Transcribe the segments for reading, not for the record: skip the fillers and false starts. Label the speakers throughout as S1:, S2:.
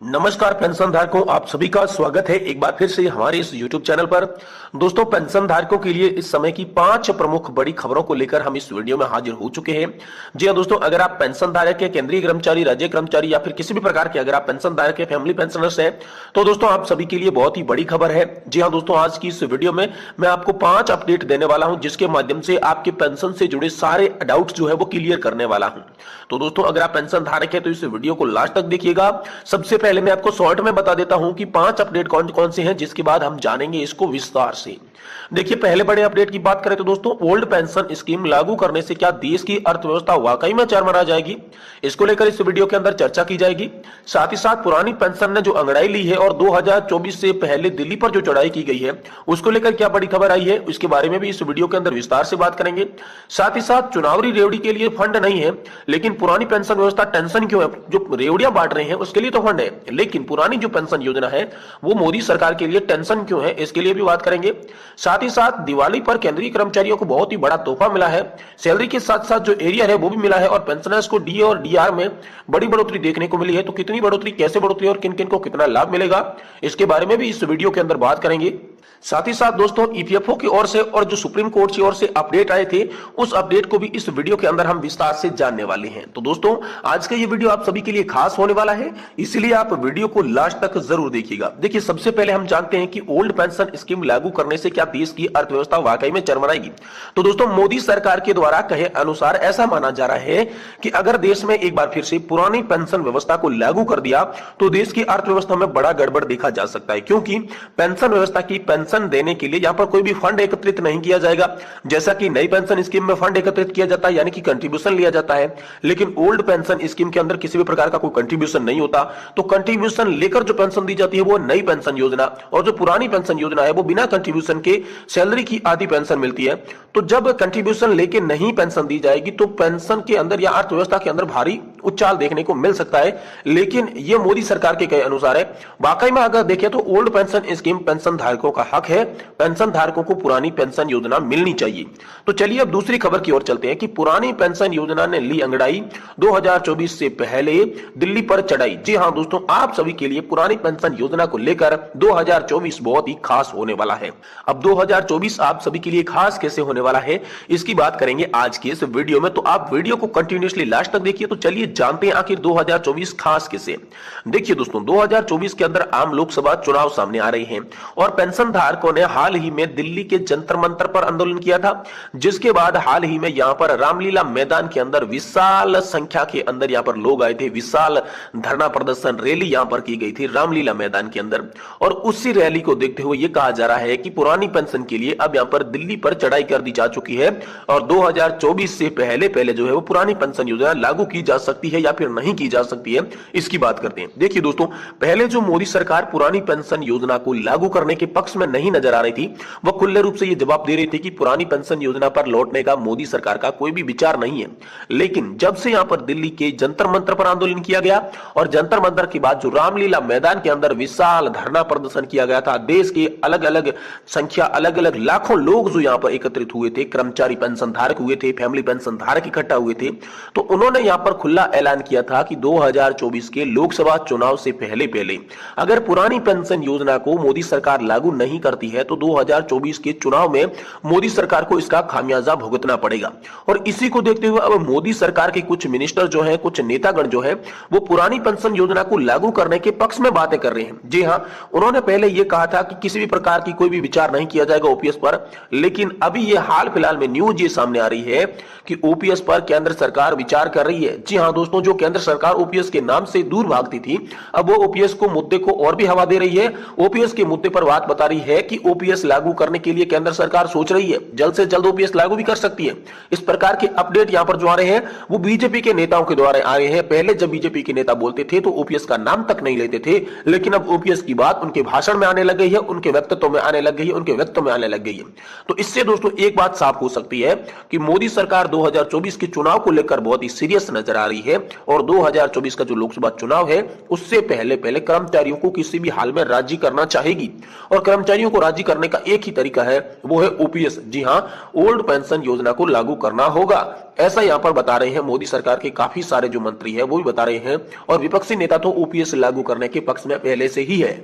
S1: नमस्कार पेंशन धारकों, आप सभी का स्वागत है एक बार फिर से हमारे इस YouTube चैनल पर। दोस्तों, पेंशन धारकों के लिए इस समय की 5 प्रमुख बड़ी खबरों को लेकर हम इस वीडियो में हाजिर हो चुके हैं। जी हां दोस्तों, अगर आप पेंशन धारक है, केंद्रीय कर्मचारी, राज्य कर्मचारी या फिर किसी भी प्रकार के अगर आप पेंशन धारक है, फैमिली पेंशनर्स है, तो दोस्तों आप सभी के लिए बहुत ही बड़ी खबर है। जी हाँ दोस्तों, आज की इस वीडियो में मैं आपको 5 अपडेट देने वाला हूं, जिसके माध्यम से आपके पेंशन से जुड़े सारे डाउट्स जो है वो क्लियर करने वाला हूं। तो दोस्तों, अगर आप पेंशन धारक है तो इस वीडियो को लास्ट तक देखिएगा। सबसे पहले मैं आपको शॉर्ट में बता देता हूं कि 5 अपडेट कौन कौन से हैं, जिसके बाद हम जानेंगे इसको विस्तार से। देखिए, पहले बड़े अपडेट की बात करें तो दोस्तों, ओल्ड पेंशन स्कीम लागू करने से क्या देश की अर्थव्यवस्था वाकई में चरमरा जाएगी, इसको लेकर इस वीडियो के अंदर चर्चा की जाएगी। साथ ही साथ पुरानी पेंशन ने जो अंगड़ाई ली है और 2024 से पहले दिल्ली पर जो चढ़ाई की गई है उसको लेकर क्या बड़ी खबर आई है, उसके बारे में भी इस वीडियो के अंदर विस्तार से बात करेंगे। साथ ही साथ चुनावी रेवड़ी के लिए फंड नहीं है, लेकिन पुरानी पेंशन व्यवस्था टेंशन क्यों है, जो रेवड़ियां बांट रहे हैं उसके लिए तो फंड है, लेकिन पुरानी जो पेंशन योजना है वो मोदी सरकार के लिए टेंशन क्यों है, इसके लिए भी बात करेंगे। साथ ही साथ दिवाली पर केंद्रीय कर्मचारियों को बहुत ही बड़ा तोहफा मिला है, सैलरी के साथ साथ जो एरियर है वो भी मिला है और पेंशनर्स को डीए और डीआर में बड़ी बढ़ोतरी देखने को मिली है। तो कितनी बढ़ोतरी, कैसे बढ़ोतरी और किन किन को कितना लाभ मिलेगा, इसके बारे में भी इस वीडियो के अंदर बात करेंगे। साथ ही साथ दोस्तों, ईपीएफओ की ओर से और जो सुप्रीम कोर्ट की ओर से अपडेट आए थे उस अपडेट को भी इस वीडियो के अंदर हम विस्तार से जानने वाले हैं। तो दोस्तों, आज का ये वीडियो आप सभी के लिए खास होने वाला है, इसलिए आप वीडियो को लास्ट तक जरूर देखिएगा। देखिए, सबसे पहले हम जानते हैं कि ओल्ड पेंशन स्कीम लागू करने से क्या देश की अर्थव्यवस्था वाकई में चरमराएगी। तो दोस्तों, मोदी सरकार के द्वारा कहे अनुसार ऐसा माना जा रहा है कि अगर देश में एक बार फिर से पुरानी पेंशन व्यवस्था को लागू कर दिया तो देश की अर्थव्यवस्था में बड़ा गड़बड़ देखा जा सकता है, क्योंकि पेंशन व्यवस्था की पेंशन देने के लिए यहां पर कोई भी फंड एकत्रित नहीं किया जाएगा, जैसा कि नई पेंशन स्कीम में फंड एकत्रित किया जाता है, यानी कि कंट्रीब्यूशन लिया जाता है। लेकिन ओल्ड पेंशन स्कीम के अंदर किसी भी प्रकार का कोई कंट्रीब्यूशन नहीं होता, तो कंट्रीब्यूशन लेकर जो पेंशन दी जाती है वो नई पेंशन योजना, और जो पुरानी पेंशन योजना है वो बिना कंट्रीब्यूशन के सैलरी की आधी पेंशन मिलती है। तो जब कंट्रीब्यूशन लेके नहीं पेंशन दी जाएगी तो पेंशन के अंदर या अर्थव्यवस्था के अंदर भारी उछाल देखने को मिल सकता है। लेकिन यह मोदी सरकार के कहे अनुसार है। वाकई में अगर देखें तो ओल्ड पेंशन स्कीम पेंशन धारकों का हक है, पेंशन धारकों को पुरानी पेंशन योजना मिलनी चाहिए। तो चलिए अब दूसरी खबर की ओर चलते हैं कि पुरानी पेंशन योजना ने ली अंगड़ाई, 2024 से पहले दिल्ली पर चढ़ाई। जी हां दोस्तों, आप सभी के लिए पुरानी पेंशन योजना को लेकर 2024 बहुत ही खास होने वाला है। अब 2024 आप सभी के लिए खास कैसे होने वाला है, इसकी बात करेंगे आज के इस वीडियो में। तो आप वीडियो को कंटिन्यूअसली लास्ट तक देखिए। तो चलिए जानते हैं आखिर 2024 खास कैसे। देखिए दोस्तों, 2024 के अंदर आम लोकसभा चुनाव सामने आ रहे हैं और पेंशन धारकों ने हाल ही में दिल्ली के जंतर मंतर पर आंदोलन किया था, जिसके बाद हाल ही में यहां पर रामलीला मैदान के अंदर विशाल संख्या के अंदर यहां पर लोग आए थे। विशाल धरना प्रदर्शन रैली यहां पर की गई थी रामलीला मैदान के अंदर, और उसी रैली को देखते हुए यह कहा जा रहा है कि पुरानी पेंशन के लिए अब यहां पर दिल्ली पर चढ़ाई कर दी जा चुकी है और 2024 से पहले पहले जो है वो पुरानी पेंशन योजना लागू की जा सकती है या फिर नहीं की जा सकती है, इसकी बात करते हैं। देखिए दोस्तों, पहले जो मोदी सरकार पुरानी पेंशन योजना को लागू करने के पक्ष में नहीं नजर आ रही थी, वह खुले रूप से यह जवाब दे रही थी कि पुरानी पेंशन योजना पर लौटने का मोदी सरकार का कोई भी विचार नहीं है। लेकिन जब से यहां पर दिल्ली के जंतर मंतर पर आंदोलन किया गया और जंतर मंतर के बाद जो रामलीला मैदान के अंदर विशाल धरना प्रदर्शन किया गया था, देश के अलग अलग संख्या, अलग अलग लाखों लोग जो यहां पर एकत्रित हुए थे, कर्मचारी पेंशन धारक हुए थे, फैमिली पेंशन धारक इकट्ठा हुए थे, तो उन्होंने यहां पर खुला ऐलान किया था कि 2024 के लोकसभा चुनाव से पहले पहले अगर पुरानी पेंशन योजना को मोदी सरकार लागू नहीं करती है तो 2024 के चुनाव में मोदी सरकार को इसका खामियाजा भुगतना पड़ेगा। और इसी को देखते हुए अब मोदी सरकार के कुछ मिनिस्टर जो हैं, कुछ नेतागण जो हैं, वो पुरानी पेंशन योजना को लागू करने के पक्ष में बातें कर रहे हैं। जी हां, उन्होंने पहले यह कहा था कि किसी भी प्रकार की कोई भी विचार नहीं किया जाएगा ओपीएस पर, लेकिन अभी ये हाल फिलहाल में न्यूज ये सामने आ रही है कि ओपीएस पर केंद्र सरकार विचार कर रही है। जी हां दोस्तों, जो केंद्र सरकार ओपीएस के नाम से दूर भागती थी, अब वो ओपीएस को मुद्दे को और भी हवा दे रही है। ओपीएस के मुद्दे पर बात बता रही है कि ओपीएस लागू करने के लिए केंद्र सरकार सोच रही है, जल्द से जल्द ओपीएस लागू भी कर सकती है। इस प्रकार के अपडेट यहां पर जो आ रहे हैं वो बीजेपी के नेताओं के द्वारा आ रहे हैं। पहले जब बीजेपी के नेता बोलते थे तो ओपीएस का नाम तक नहीं लेते थे, लेकिन अब ओपीएस की बात उनके भाषण में आने लग गई है, उनके व्यक्तित्व में आने लग गई है, उनके व्यक्तित्व में आने लग गई है। तो इससे दोस्तों एक बात साफ हो सकती है कि मोदी सरकार 2024 के चुनाव को लेकर बहुत ही सीरियस नजर आ रही है और 2024 का जो लोकसभा चुनाव है उससे पहले पहले कर्मचारियों को किसी भी हाल में राजी करना चाहेगी। और कर्मचारियों को राजी करने का एक ही तरीका है, वो है ओपीएस। जी हां, ओल्ड पेंशन योजना को लागू करना होगा। ऐसा यहां पर बता रहे हैं मोदी सरकार के काफी सारे जो मंत्री हैं वो भी बता रहे हैं, और विपक्षी नेता तो ओपीएस लागू करने के पक्ष में पहले से ही है।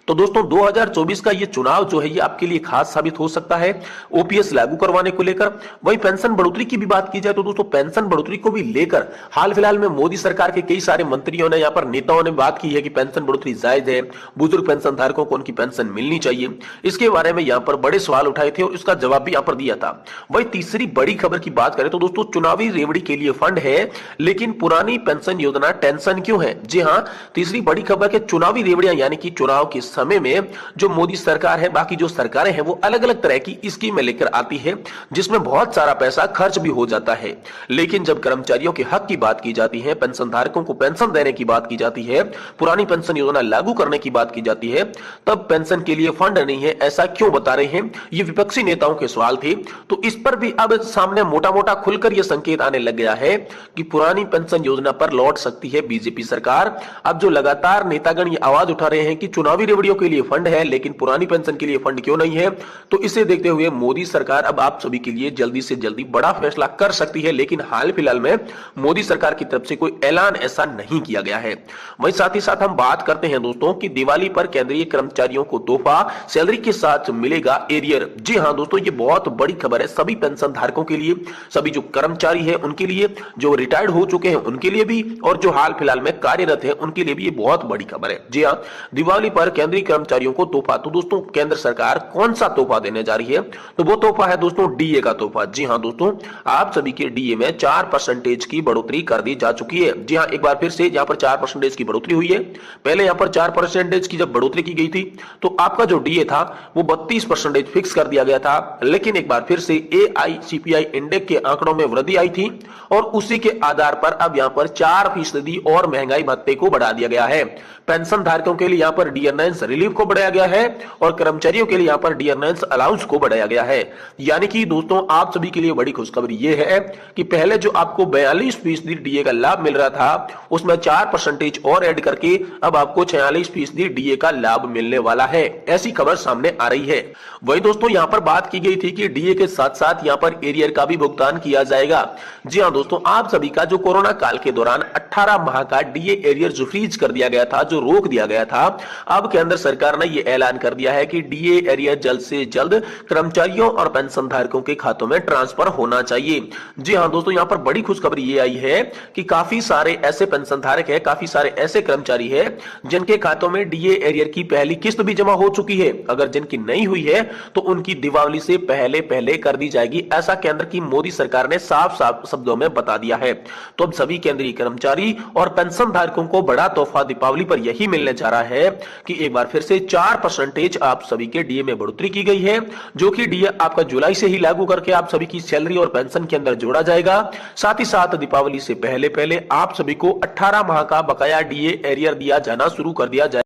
S1: तो दोस्तों 2024 का ये चुनाव जो है ये आपके लिए खास साबित हो सकता है ओपीएस लागू करवाने को लेकर। वही पेंशन बढ़ोतरी की भी बात की जाए तो दोस्तों पेंशन बढ़ोतरी को भी लेकर हाल फिलहाल में मोदी सरकार के कई सारे मंत्रियों ने, यहाँ पर नेताओं ने बात की है कि पेंशन बढ़ोतरी जायज है, बुजुर्ग पेंशन धारकों को उनकी पेंशन मिलनी चाहिए। इसके बारे में यहाँ पर बड़े सवाल उठाए थे और इसका जवाब भी यहाँ पर दिया था। वही तीसरी बड़ी खबर की बात करें तो दोस्तों चुनावी रेवड़ी के लिए फंड है, लेकिन पुरानी पेंशन योजना टेंशन क्यों है। जी हाँ, तीसरी बड़ी खबर के चुनावी रेवड़ियां यानी कि चुनाव के समय में जो मोदी सरकार है, बाकी जो सरकारें हैं वो अलग अलग तरह की स्कीमें लेकर आती है जिसमें बहुत सारा पैसा खर्च भी हो जाता है। लेकिन जब कर्मचारियों के हक की बात की जाती है, पेंशन धारकों को पेंशन देने की बात की जाती है, पुरानी पेंशन योजना लागू करने की बात की जाती है, तब पेंशन के लिए फंड नहीं है। ऐसा क्यों बता रहे हैं, ये विपक्षी नेताओं के सवाल थे। तो इस पर भी अब सामने मोटा मोटा खुलकर यह संकेत आने लग गया है कि पुरानी पेंशन योजना पर लौट सकती है बीजेपी सरकार। अब जो लगातार नेतागण ये आवाज उठा रहे हैं कि चुनावी रेवड़ियों के लिए फंड है लेकिन पुरानी पेंशन के लिए फंड क्यों नहीं है, तो इसे देखते हुए मोदी सरकार अब आप सभी के लिए जल्दी से जल्दी बड़ा फैसला कर सकती है। लेकिन हाल फिलहाल में मोदी सरकार की तरफ से कोई ऐलान ऐसा नहीं किया गया है। वहीं साथ ही साथ हम बात करते हैं दोस्तों कि दिवाली पर केंद्रीय कर्मचारियों को तोहफा, सैलरी के साथ मिलेगा एरियर। जी हां दोस्तों, ये बहुत बड़ी खबर है सभी पेंशन धारकों के लिए, सभी जो कर्मचारी है उनके लिए, जो रिटायर्ड हो चुके हैं उनके लिए भी, और जो हाल फिलहाल में कार्यरत है उनके लिए भी ये बहुत बड़ी खबर है। जी हां, दिवाली पर केंद्रीय कर्मचारियों को तोहफा। तो दोस्तों केंद्र सरकार कौन सा तोहफा देने जा रही है, तो वो तोहफा है दोस्तों डीए का तोहफा। जी हां दोस्तों, आप सभी के डीए में 4% की बढ़ोतरी कर दी जा चुकी है। जी हां, एक बार फिर से यहाँ पर 4% की बढ़ोतरी हुई है। पहले यहाँ पर 4% की जब बढ़ोतरी की गई थी तो आपका जो डीए था वो 32% फिक्स कर दिया गया था। लेकिन एक बार फिर से एआईसीपीआई इंडेक्स के आंकड़ों में वृद्धि आई थी और उसी के आधार पर अब यहाँ पर 4% और महंगाई भत्ते को बढ़ा दिया गया है। पेंशन धारकों के लिए यहाँ पर डियरनेंस रिलीफ को बढ़ाया गया है और कर्मचारियों के लिए यहाँ पर डियरनेंस अलाउंस को बढ़ाया गया है। यानी कि दोस्तों आप सभी के लिए बड़ी खुशखबरी ये है कि पहले जो आपको 42% डीए का लाभ मिल रहा था उसमें 4% और ऐड करके अब आपको 46% डीए का लाभ मिलने वाला है। ऐसी खबर सामने आ रही है। वही दोस्तों यहाँ पर बात की गई थी कि डीए के साथ साथ यहाँ पर एरियर का भी भुगतान किया जाएगा। जी हाँ दोस्तों, आप सभी का जो कोरोना काल के दौरान 18 माह का डीए एरियर जो फ्रीज कर दिया गया था, जो रोक दिया गया था, अब केंद्र सरकार ने यह ऐलान कर दिया है कि डीए एरियर जल्द से जल्द कर्मचारियों और पेंशन धारकों के खातों में ट्रांसफर होना चाहिए। जी हां दोस्तों, यहां पर बड़ी खुशखबरी ये आई है कि काफी सारे ऐसे पेंशन धारक है, काफी सारे ऐसे कर्मचारी है जिनके खातों में डीए एरियर की पहली किस्त भी जमा हो चुकी है। अगर जिनकी नहीं हुई है तो उनकी दिवाली से पहले पहले कर दी जाएगी, ऐसा केंद्र की मोदी सरकार ने साफ साफ शब्दों में बता दिया है। तो अब सभी केंद्रीय कर्मचारी और पेंशन धारकों को बड़ा तोहफा दीपावली पर यही मिलने जा रहा है कि एक बार फिर से 4% आप सभी के डीए में बढ़ोतरी की गई है, जो कि डीए आपका जुलाई से ही लागू करके आप सभी की सैलरी और पेंशन के अंदर जोड़ा जाएगा। साथ ही साथ दीपावली से पहले पहले आप सभी को 18 माह का बकाया डीए एरियर दिया जाना शुरू कर दिया जाए।